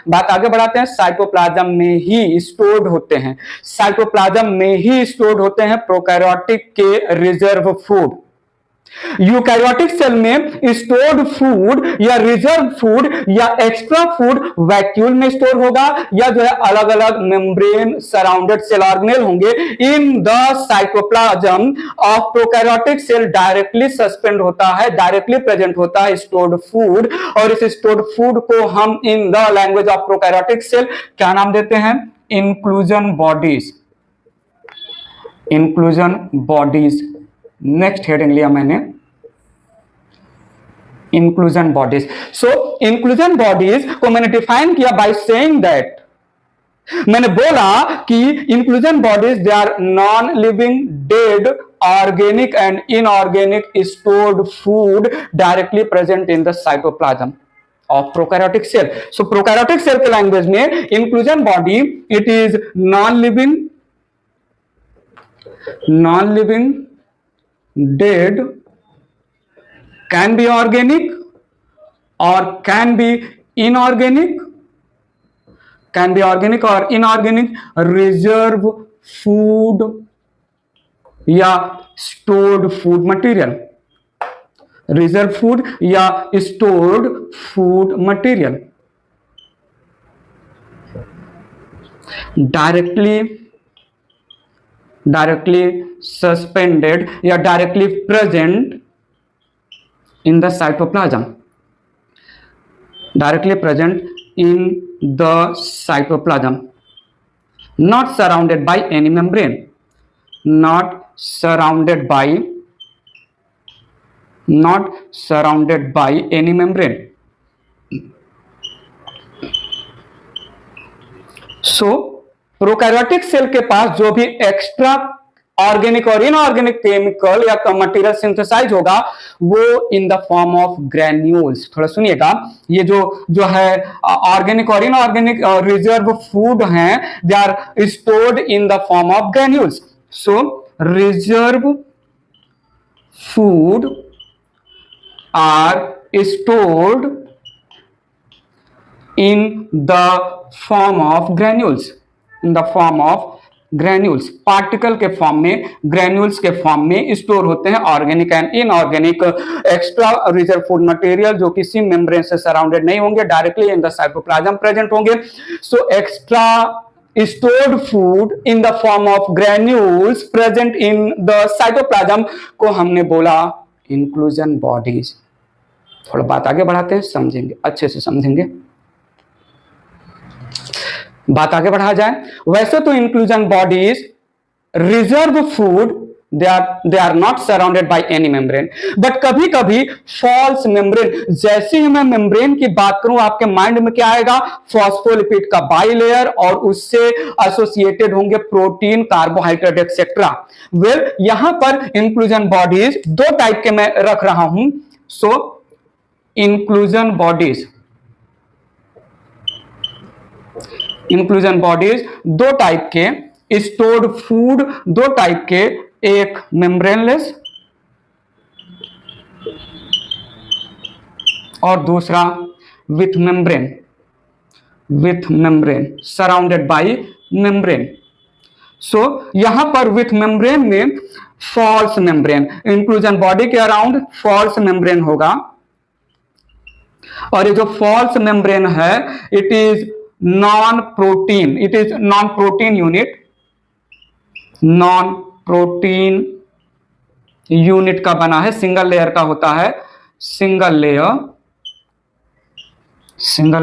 बात आगे बढ़ाते हैं। साइटोप्लाज्म में ही स्टोर्ड होते हैं, साइटोप्लाज्म में ही स्टोर्ड होते हैं प्रोकैरियोटिक के रिजर्व फूड। यूकैरियोटिक सेल में स्टोर्ड फूड या रिजर्व फूड या एक्स्ट्रा फूड वैक्यूल में स्टोर होगा या जो है अलग अलग मेम्ब्रेन सराउंडेड सेल ऑर्गेनेल होंगे। In the cytoplasm of prokaryotic cell directly suspend होता है, डायरेक्टली प्रेजेंट होता है स्टोर्ड फूड, और इस स्टोर्ड फूड को हम in the language of prokaryotic cell क्या नाम देते हैं? Inclusion bodies. Inclusion bodies next heading लिया मैंने, inclusion bodies. So inclusion bodies को मैंने डिफाइन किया बाय सेइंग दैट, मैंने बोला कि inclusion bodies they are non living dead organic and inorganic stored food directly present in the cytoplasm of prokaryotic cell. So prokaryotic cell के language में inclusion body it is non living dead, can be organic or can be inorganic, can be organic or inorganic, reserve food या stored food material, reserve food या stored food material, directly suspended या directly present in the cytoplasm, directly present in the cytoplasm, not surrounded by any membrane, not surrounded by any membrane. So prokaryotic cell के पास जो भी extra organic और inorganic chemical या material synthesize होगा वो in the form of granules. थोड़ा सुनिएगा, ये जो है ऑर्गेनिक और इनऑर्गेनिक रिजर्व फूड हैं, they are stored in the form of granules. So reserve food are stored in the form of granules, in the form of granules, particle के form में, granules के फॉर्म में store होते हैं organic and inorganic extra reserve food material जो किसी membrane से surrounded नहीं होंगे, directly in the cytoplasm present होंगे। So extra stored food in the form of granules present in the cytoplasm को हमने बोला इंक्लूजन बॉडीज। थोड़ा बात आगे बढ़ाते हैं, समझेंगे, अच्छे से समझेंगे, बात आगे बढ़ा जाए। वैसे तो inclusion bodies reserve food they are not surrounded by any membrane, but कभी कभी फॉल्स मेम्ब्रेन, जैसे ही मैं मेम्ब्रेन की बात करूं आपके माइंड में क्या आएगा? फॉस्फोलिपिड का बाइलेयर और उससे एसोसिएटेड होंगे प्रोटीन, कार्बोहाइड्रेट एक्सेट्रा। वेल यहां पर इंक्लूजन बॉडीज दो टाइप के मैं रख रहा हूं। सो इंक्लूजन बॉडीज दो टाइप के, स्टोर्ड फूड दो टाइप के, एक मेम्ब्रेनलेस और दूसरा with membrane, surrounded by membrane. So यहां पर विथ मेम्ब्रेन में फॉल्स मेम्ब्रेन, इंक्लूजन बॉडी के अराउंड फॉल्स मेम्ब्रेन होगा, और ये जो फॉल्स मेम्ब्रेन है it is non protein unit का बना है, सिंगल लेयर का होता है, सिंगल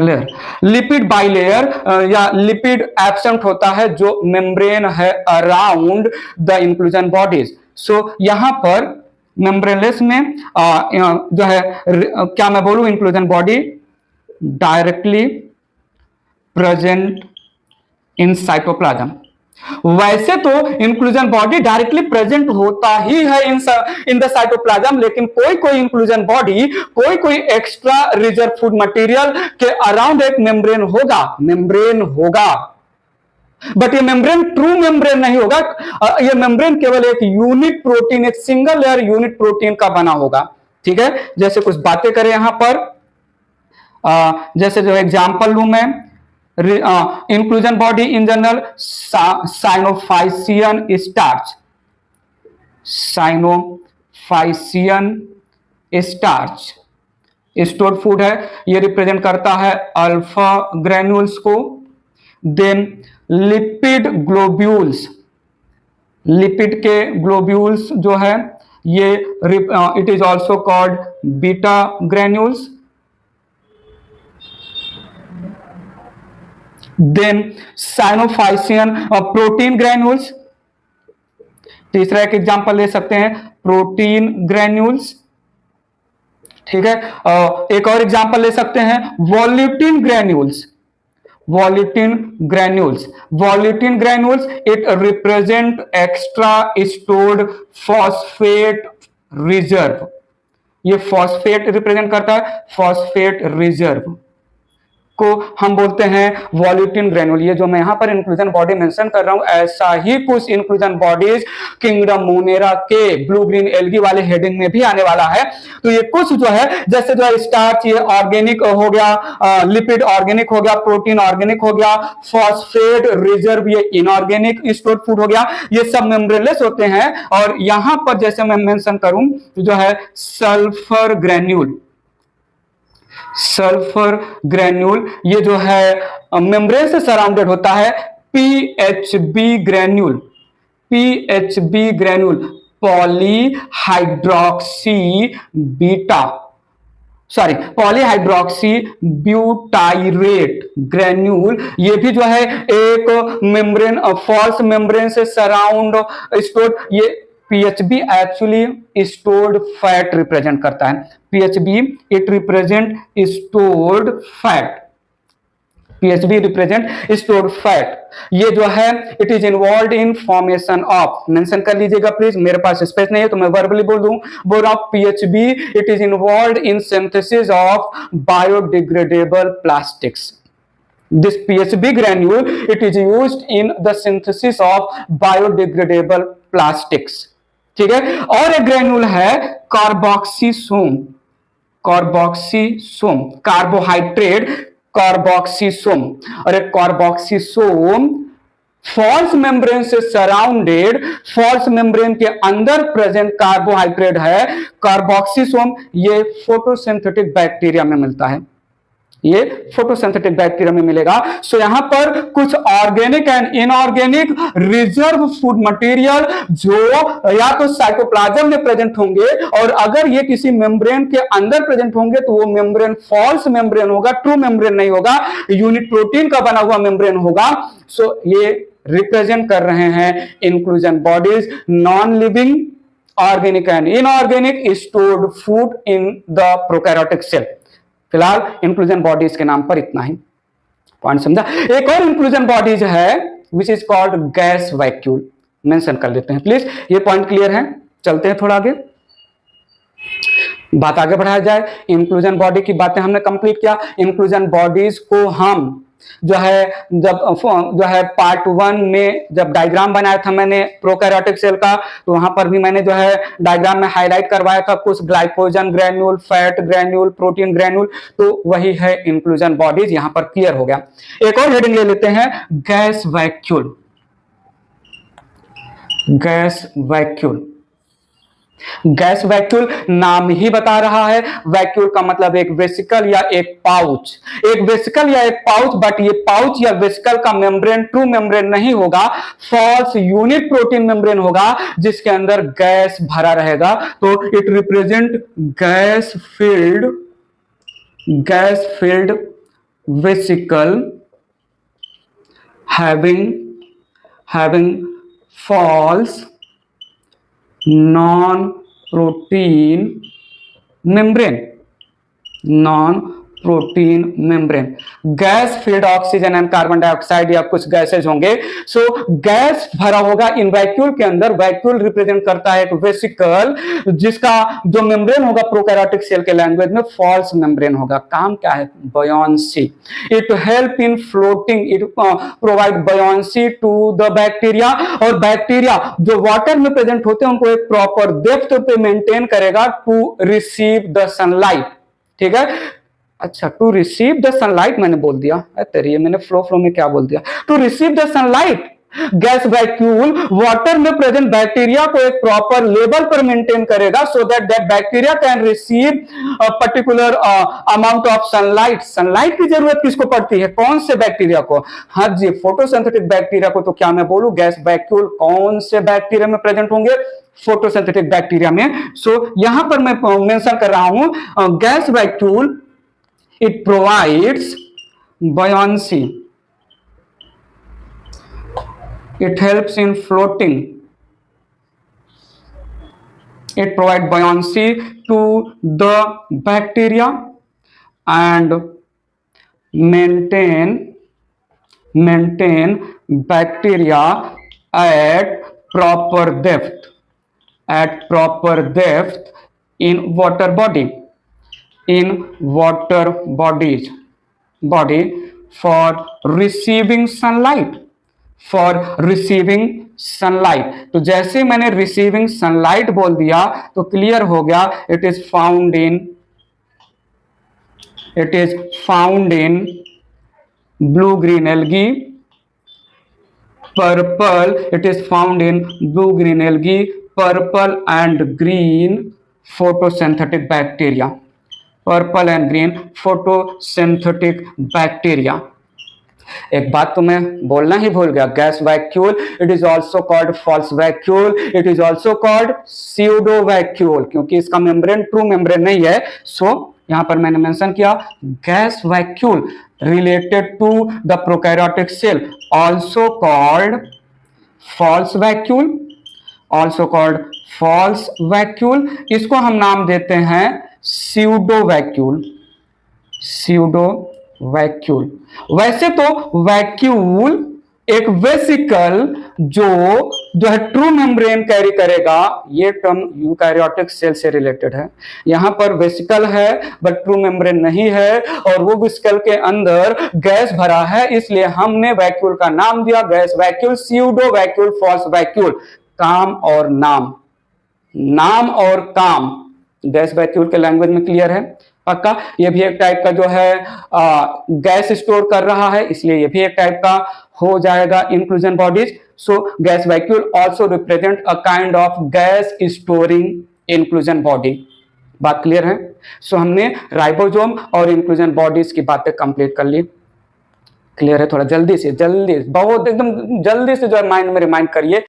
लेयर। लिपिड बाइलेयर या लिपिड एब्सेंट होता है जो मेम्ब्रेन है around the inclusion bodies. So यहां पर मेम्ब्रेनलेस में जो है क्या मैं बोलूं, inclusion body directly present in cytoplasm. वैसे तो इंक्लूजन बॉडी डायरेक्टली प्रेजेंट होता ही है इन द साइटोप्लाज्म, लेकिन कोई इंक्लूजन बॉडी कोई एक्स्ट्रा रिजर्व फूड मटेरियल के अराउंड एक मेम्ब्रेन होगा, बट ये मेम्ब्रेन ट्रू मेम्ब्रेन नहीं होगा। ये मेम्ब्रेन केवल एक यूनिट प्रोटीन, एक सिंगल लेयर यूनिट प्रोटीन का बना होगा। ठीक है, जैसे कुछ बातें करें यहां पर, जैसे जो एग्जांपल लूं मैं, inclusion body in general, Cyanophysian starch, Cyanophysian starch stored food है, ये रिप्रेजेंट करता है अल्फा ग्रेन्यूल्स को। देन लिपिड ग्लोब्यूल्स, लिपिड के ग्लोब्यूल्स जो है ये it is also called beta granules. Then cyanophycean protein granules, तीसरा एक एग्जांपल ले सकते हैं प्रोटीन ग्रेन्यूल्स, ठीक है। एक और एग्जांपल ले सकते हैं volutin granules, volutin granules, volutin granules it represent extra stored phosphate reserve, ये फॉस्फेट रिप्रेजेंट करता है, फॉस्फेट रिजर्व को हम बोलते हैं वॉल्यूटिन ग्रेन्यूल। ये जो मैं यहां पर इंक्लूजन बॉडी मेंशन कर रहा हूं, ऐसा ही कुछ इंक्लूजन बॉडीज किंगडम मोनेरा के ब्लू ग्रीन एल्गी वाले हेडिंग में भी आने वाला है। तो ये कुछ जो है जैसे जो है स्टार्च ये ऑर्गेनिक हो गया, लिपिड ऑर्गेनिक हो गया, प्रोटीन ऑर्गेनिक हो गया, फॉस्फेट रिजर्व ये इनऑर्गेनिक स्टोर्ड फूड हो गया, ये सब मेम्ब्रेनलेस होते हैं। और यहां पर जैसे मैं मेंशन करूं जो है सल्फर ग्रेन्यूल, सल्फर ग्रेन्यूल ये जो है मेम्ब्रेन से सराउंडेड होता है, PHB granule, PHB granule polyhydroxy beta sorry polyhydroxy butyrate granule, ये भी जो है एक मेम्ब्रेन फॉल्स मेम्ब्रेन से सराउंड स्टोर्ड, ये PHB actually stored fat represent करता है, PHB it represent stored fat, PHB represent stored fat. ये जो है it is involve in formation of, mention कर लीजिएगा प्लीज, मेरे पास स्पेस नहीं है तो मैं वर्बली बोल रहा हूं, PHB it is involve in synthesis of biodegradable plastics. This PHB granule it is used in the synthesis of biodegradable plastics, ठीक है। और एक ग्रेन्यूल है कार्बोक्सीसोम, कार्बोक्सीसोम कार्बोहाइड्रेट कार्बोक्सीसोम, और एक कार्बोक्सीसोम फॉल्स मेम्ब्रेन से सराउंडेड, फॉल्स मेम्ब्रेन के अंदर प्रेजेंट कार्बोहाइड्रेट है कार्बोक्सीसोम, ये फोटोसिंथेटिक बैक्टीरिया में मिलता है, ये फोटोसिंथेटिक बैक्टीरिया में मिलेगा। सो यहां पर कुछ organic and inorganic reserve food material जो या तो साइटोप्लाज्म में प्रेजेंट होंगे, और अगर ये किसी मेम्ब्रेन के अंदर प्रेजेंट होंगे तो वो मेम्ब्रेन फॉल्स मेम्ब्रेन होगा, ट्रू मेम्ब्रेन नहीं होगा, यूनिट प्रोटीन का बना हुआ मेम्ब्रेन होगा। सो ये रिप्रेजेंट कर रहे हैं inclusion bodies, non living organic and inorganic stored food in the prokaryotic cell. फिलहाल इंक्लूजन बॉडीज के नाम पर इतना ही पॉइंट समझा। एक और इंक्लूजन बॉडीज है which is called gas vacuole, mention कर लेते हैं प्लीज, ये पॉइंट क्लियर है। चलते हैं थोड़ा आगे, बात आगे बढ़ाया जाए। इंक्लूजन बॉडी की बातें हमने कंप्लीट किया। इंक्लूजन बॉडीज को हम जो है जब जो है पार्ट 1 में जब डायग्राम बनाया था मैंने प्रोकैरियोटिक सेल का, तो वहां पर भी मैंने जो है डायग्राम में हाईलाइट करवाया था कुछ glycogen granule, fat granule, protein granule, तो वही है इंक्लूजन बॉडीज, यहां पर क्लियर हो गया। एक और हेडिंग ले लेते हैं gas vacuole, gas vacuole. Gas vacuole नाम ही बता रहा है, वैक्यूल का मतलब एक वेसिकल या एक पाउच, एक वेसिकल या एक पाउच, बट ये पाउच या वेसिकल का मेम्ब्रेन ट्रू मेम्ब्रेन नहीं होगा, फॉल्स यूनिट प्रोटीन मेम्ब्रेन होगा जिसके अंदर गैस भरा रहेगा। तो it represent gas field vesicle having false non-protein membrane, gas field oxygen and carbon dioxide या कुछ गैसेज होंगे। सो गैस भरा होगा इन वैक्यूल के अंदर। वैक्यूल रिप्रेजेंट करता है एक वेसिकल जिसका जो मेम्ब्रेन होगा प्रोकैरियोटिक सेल के लैंग्वेज में फॉल्स मेम्ब्रेन होगा। काम क्या है? Buoyancy. It help in floating, it provide buoyancy to the bacteria, और बैक्टीरिया जो वाटर में प्रेजेंट होते हैं उनको एक प्रॉपर डेप्थ पे मेंटेन करेगा टू रिसीव द सनलाइट, ठीक है। अच्छा, टू रिसीव द सनलाइट मैंने बोल दिया, तेरी ये मैंने फ्लो में क्या बोल दिया, to receive the sunlight gas vacuole water में प्रेजेंट बैक्टीरिया को एक प्रॉपर लेवल पर मेंटेन करेगा so that that bacteria can receive particular amount of sunlight. Sunlight की जरूरत किसको पड़ती है, कौन से बैक्टीरिया को, हाँ जी फोटोसिंथेटिक बैक्टीरिया को। तो क्या मैं बोलूं गैस वैक्यूल कौन से बैक्टीरिया में प्रेजेंट होंगे, फोटोसिंथेटिक बैक्टीरिया में। सो यहां पर मैं मेंशन कर रहा हूं gas vacuole it provides buoyancy, it helps in floating, it provides buoyancy to the bacteria and maintain bacteria at proper depth in water bodies for receiving sunlight, तो जैसे मैंने रिसीविंग सनलाइट बोल दिया तो क्लियर हो गया, it is found in blue green algae, purple and green photosynthetic bacteria. एक बात तो मैं बोलना ही भूल गया, gas vacuole it is also called false vacuole, it is also called pseudo vacuole, क्योंकि इसका मेम्ब्रेन ट्रू मेम्ब्रेन नहीं है। सो यहां पर मैंने मेंशन किया gas vacuole related to the prokaryotic cell also called false vacuole, इसको हम नाम देते हैं स्यूडो वैक्यूल। वैसे तो वैक्यूल एक वेसिकल जो है ट्रू मेम्ब्रेन कैरी करेगा, ये टर्म यूकैरियोटिक सेल से रिलेटेड है। यहां पर वेसिकल है बट ट्रू मेम्ब्रेन नहीं है, और वो वेसिकल के अंदर गैस भरा है, इसलिए हमने वैक्यूल का नाम दिया gas vacuole, pseudo vacuole, false vacuole. काम और काम गैस वैक्यूल के लैंग्वेज में क्लियर है पक्का। ये भी एक टाइप का जो है गैस स्टोर कर रहा है, इसलिए ये भी एक टाइप का हो जाएगा inclusion bodies. So gas vacuole also represent a kind of gas storing inclusion body. बात क्लियर है। सो हमने राइबोसोम और इंक्लूजन बॉडीज की बातें कंप्लीट कर ली। क्लियर है, थोड़ा जल्दी बहुत एकदम जल्दी से जो है माइंड में रिमाइंड करिए।